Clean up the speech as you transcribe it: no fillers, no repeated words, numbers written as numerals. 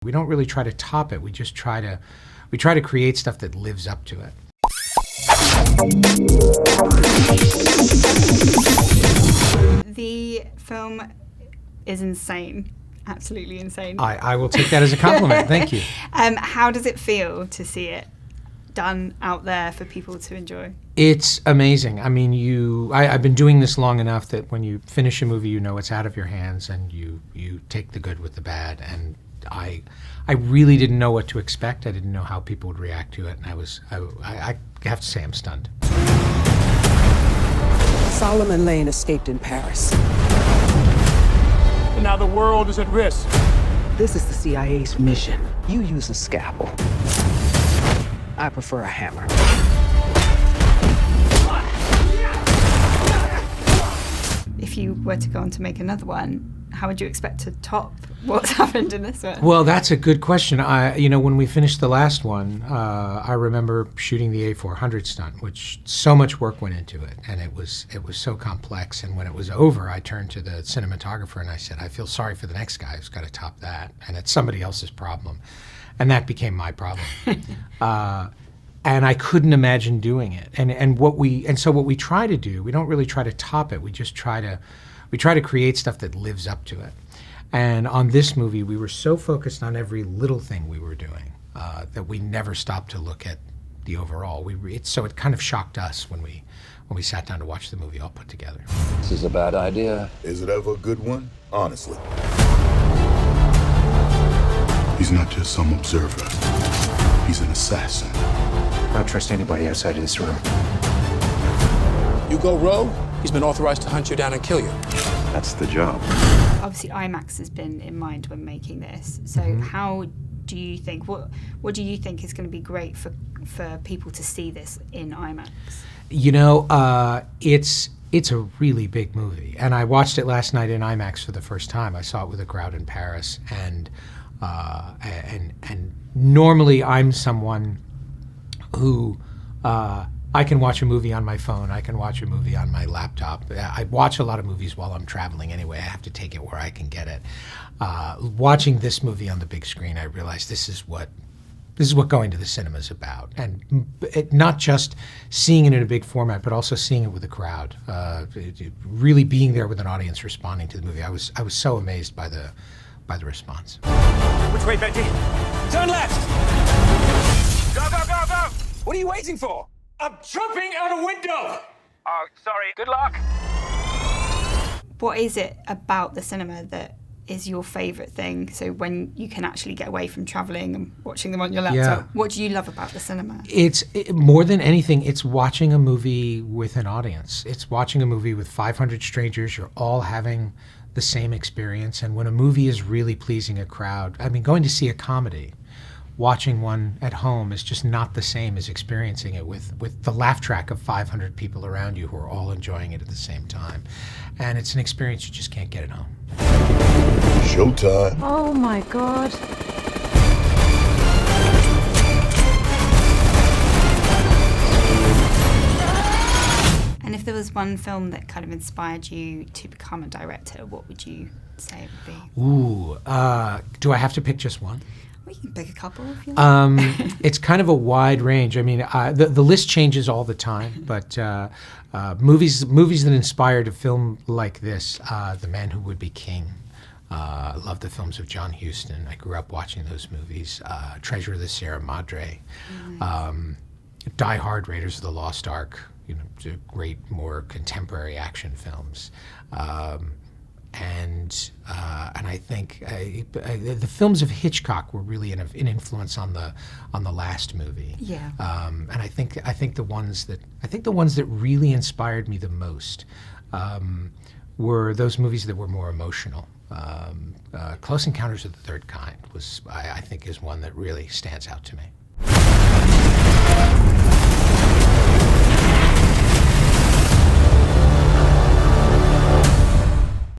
We don't really try to top it. We try to create stuff that lives up to it. The film is insane. Absolutely insane. I will take that as a compliment. Thank you. How does it feel to see it done out there for people to enjoy? It's amazing. I mean, I've been doing this long enough that when you finish a movie, you know it's out of your hands, and you take the good with the bad. And I really didn't know what to expect. I didn't know how people would react to it, and I have to say I'm stunned. Solomon Lane escaped in Paris. And now the world is at risk. This is the CIA's mission. You use a scalpel. I prefer a hammer. If you were to go on to make another one, how would you expect to top what's happened in this one? Well, that's a good question. When we finished the last one, I remember shooting the A400 stunt, which so much work went into it, and it was so complex. And when it was over, I turned to the cinematographer and I said, I feel sorry for the next guy who's got to top that, and it's somebody else's problem. And that became my problem. And I couldn't imagine doing it. So what we try to do, we don't really try to top it. We try to create stuff that lives up to it. And on this movie, we were so focused on every little thing we were doing that we never stopped to look at the overall. So it kind of shocked us when we sat down to watch the movie all put together. This is a bad idea. Is it ever a good one? Honestly. He's not just some observer. He's an assassin. I don't trust anybody outside of this room. You go rogue, he's been authorized to hunt you down and kill you. That's the job. Obviously, IMAX has been in mind when making this. So how do you think, what do you think is going to be great for people to see this in IMAX? You know, it's a really big movie. And I watched it last night in IMAX for the first time. I saw it with a crowd in Paris. And normally I'm someone who I can watch a movie on my phone. I can watch a movie on my laptop. I watch a lot of movies while I'm traveling anyway. I have to take it where I can get it. Watching this movie on the big screen, I realized this is what going to the cinema is about. And not just seeing it in a big format, but also seeing it with a crowd. Really being there with an audience responding to the movie. I was so amazed by the response. Which way, Betty? Turn left! Go, go, go, go! What are you waiting for? I'm jumping out a window! Oh, sorry. Good luck. What is it about the cinema that is your favourite thing? So when you can actually get away from travelling and watching them on your laptop, what do you love about the cinema? More than anything, it's watching a movie with an audience. It's watching a movie with 500 strangers. You're all having the same experience. And when a movie is really pleasing a crowd, I mean, going to see a comedy, watching one at home is just not the same as experiencing it with the laugh track of 500 people around you who are all enjoying it at the same time. And it's an experience you just can't get at home. Showtime. Oh my God. And if there was one film that kind of inspired you to become a director, what would you say it would be? Ooh, do I have to pick just one? Well, you can pick a couple if you like. It's kind of a wide range. I mean, the list changes all the time, but movies that inspired a film like this, The Man Who Would Be King. I love the films of John Huston. I grew up watching those movies. Treasure of the Sierra Madre. Die Hard, Raiders of the Lost Ark. You know, great, more contemporary action films. And I think the films of Hitchcock were really an influence on the last movie. Yeah. And I think the ones that really inspired me the most were those movies that were more emotional. Close Encounters of the Third Kind I think is one that really stands out to me.